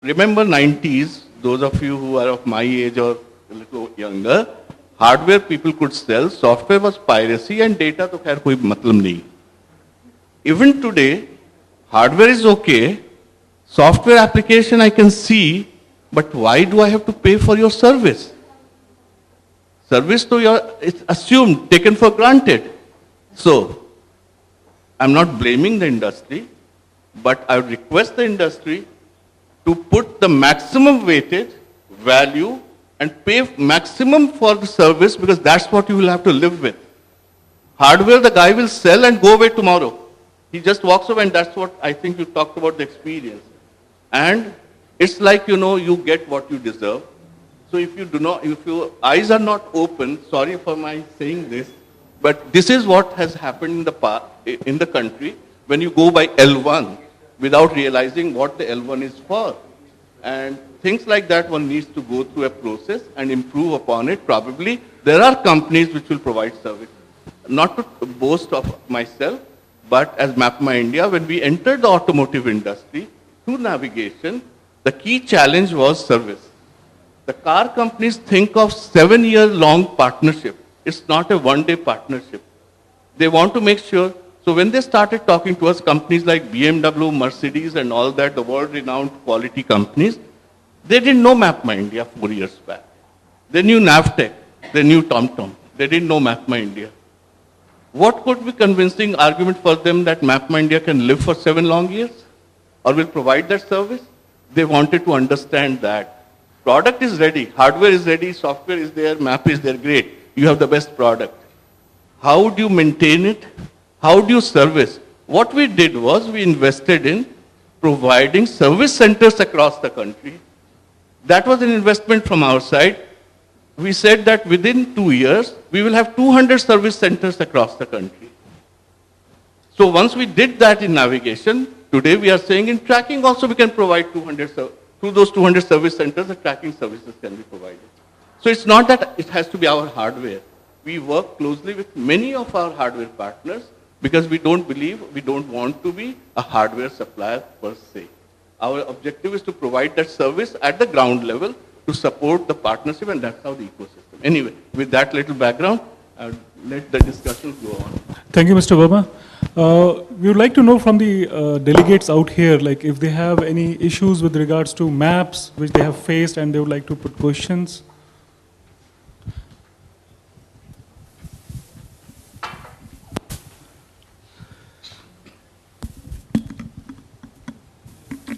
remember 90s, those of you who are of my age or a little younger, hardware people could sell, software was piracy and data to khair koi matlab nahi. Even today, hardware is okay, software application I can see, but why do I have to pay for your service? Service to your, it's assumed, taken for granted. So, I'm not blaming the industry, but I would request the industry to put the maximum weightage, value, and pay maximum for the service because that's what you will have to live with. Hardware, the guy will sell and go away tomorrow. He just walks away, and that's what I think you talked about the experience. And it's like, you get what you deserve. So if you do not, if your eyes are not open, sorry for my saying this, but this is what has happened in the country when you go by L1 without realizing what the L1 is for. And things like that one needs to go through a process and improve upon it. Probably there are companies which will provide service. Not to boast of myself, but as MapMyIndia, when we entered the automotive industry through navigation, the key challenge was service. The car companies think of 7-year-long partnership. It's not a one-day partnership. They want to make sure. So when they started talking to us, companies like BMW, Mercedes, and all that, the world-renowned quality companies, they didn't know MapMyIndia 4 years back. They knew Navtech. They knew TomTom. They didn't know MapMyIndia. What could be convincing argument for them that MapMyIndia can live for 7 long years or will provide that service? They wanted to understand that. Product is ready, hardware is ready, software is there, map is there, great. You have the best product. How do you maintain it? How do you service? What we did was we invested in providing service centers across the country. That was an investment from our side. We said that within 2 years, we will have 200 service centers across the country. So once we did that in navigation, today we are saying in tracking also we can provide 200 through those 200 service centers, the tracking services can be provided. So it's not that it has to be our hardware. We work closely with many of our hardware partners because we don't want to be a hardware supplier per se. Our objective is to provide that service at the ground level to support the partnership, and that's how the ecosystem. Anyway, with that little background, I would let the discussion go on. Thank you, Mr. Verma. We would like to know from the delegates out here, like if they have any issues with regards to maps which they have faced and they would like to put questions.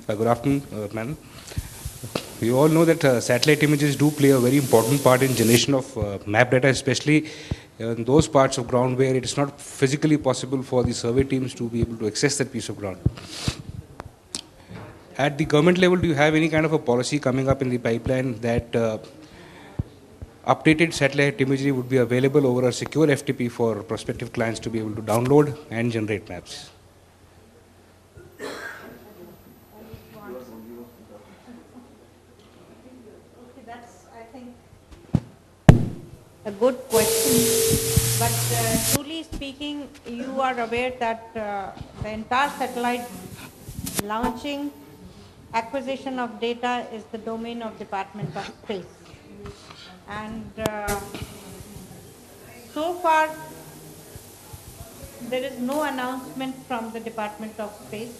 Good afternoon, madam. We all know that satellite images do play a very important part in generation of map data, especially in those parts of ground where it is not physically possible for the survey teams to be able to access that piece of ground. At the government level, do you have any kind of a policy coming up in the pipeline that updated satellite imagery would be available over a secure FTP for prospective clients to be able to download and generate maps? A good question, but truly speaking, you are aware that the entire satellite launching, acquisition of data is the domain of Department of Space. And so far, there is no announcement from the Department of Space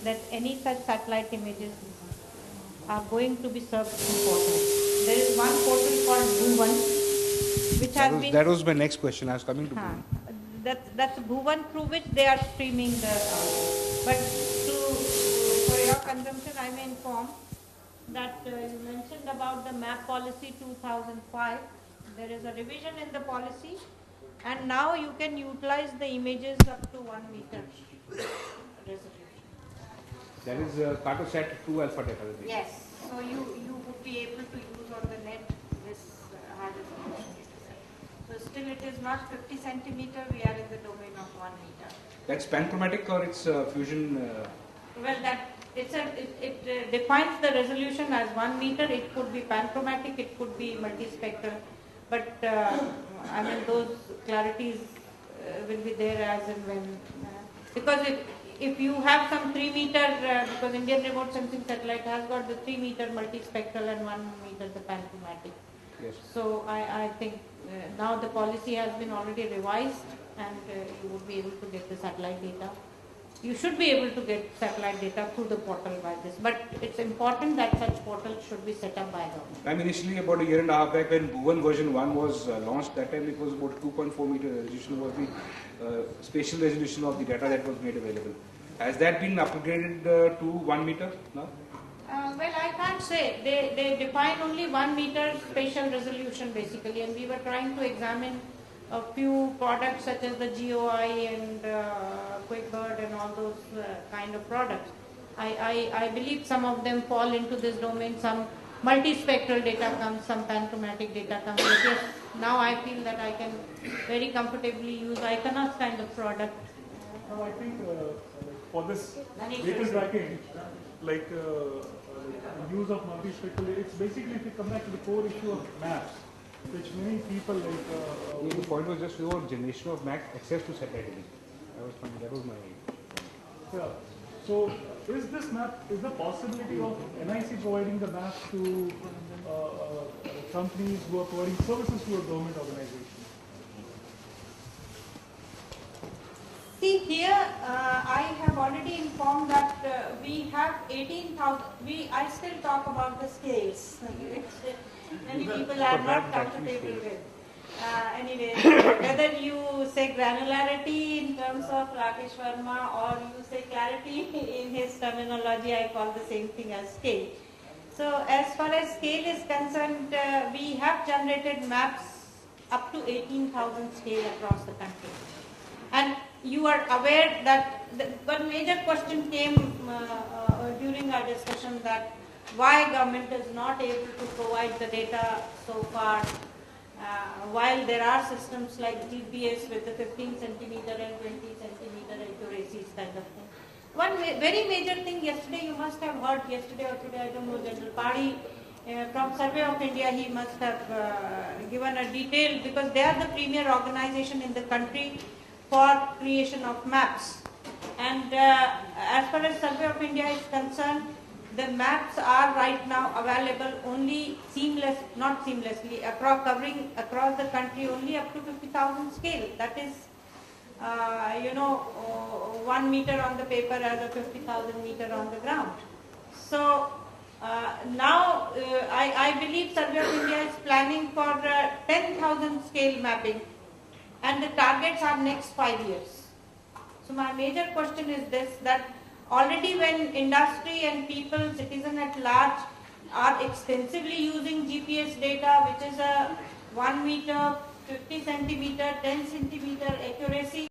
that any such satellite images are going to be served through portal. There is one portal called Bhuvan, which that was my next question. I was coming to Bhuvan. That's Bhuvan, through which they are streaming the but for your consumption, I may inform that you mentioned about the map policy 2005. There is a revision in the policy, and now you can utilize the images up to 1 meter resolution. That is Cartosat 2 alpha data. Yes, so you would be able to use on the net this high resolution. So still it is not 50 centimeter, we are in the domain of 1 meter. That's panchromatic or it's fusion? Well, it defines the resolution as 1 meter. It could be panchromatic, it could be multispectral, but I mean those clarities will be there as and when, because if you have some 3 meter, because Indian remote sensing satellite has got the 3 meter multispectral and 1 meter the panchromatic. Yes. So I think now the policy has been already revised, and you would be able to get the satellite data. You should be able to get satellite data through the portal by this, but it's important that such portals should be set up by government. I'm initially about a year and a half back when Bhuvan version 1 was launched. That time it was about 2.4 meter resolution was the spatial resolution of the data that was made available. Has that been upgraded to 1 meter now? Well, I can't say. They define only 1 meter spatial resolution basically, and we were trying to examine a few products such as the GOI and QuickBird and all those kind of products. I believe some of them fall into this domain. Some multispectral data comes, some panchromatic data comes. But yes, now I feel that I can very comfortably use Iconos kind of product. Now I think for this Manish, data yes. tracking, like use of multispectral, it's basically if you come back to the core issue of maps, which many people like. The point was just your generation of max access to satellite imaging. That was my. Yeah. So is this map, is the possibility of NIC providing the map to companies who are providing services to a government organization? See here, I have already informed that we have 18,000. I still talk about the scales, which many people are not comfortable with. Anyway, whether you say granularity in terms of Rakesh Verma or you say clarity in his terminology, I call the same thing as scale. So as far as scale is concerned, we have generated maps up to 18,000 scale across the country. And you are aware that one major question came during our discussion that why government is not able to provide the data so far, while there are systems like GPS with the 15 centimeter and 20 centimeter accuracies kind of thing. One very major thing yesterday, you must have heard yesterday or today, I don't know, General Padi from Survey of India, he must have given a detail, because they are the premier organization in the country for creation of maps. And as far as Survey of India is concerned, the maps are right now available only not seamlessly, covering across the country only up to 50,000 scale. That is, 1 meter on the paper as a 50,000 meter on the ground. So now I believe Survey of India is planning for 10,000 scale mapping, and the targets are next 5 years. So my major question is this, that already when industry and people, citizen at large, are extensively using GPS data, which is a 1 meter, 50 centimeter, 10 centimeter accuracy,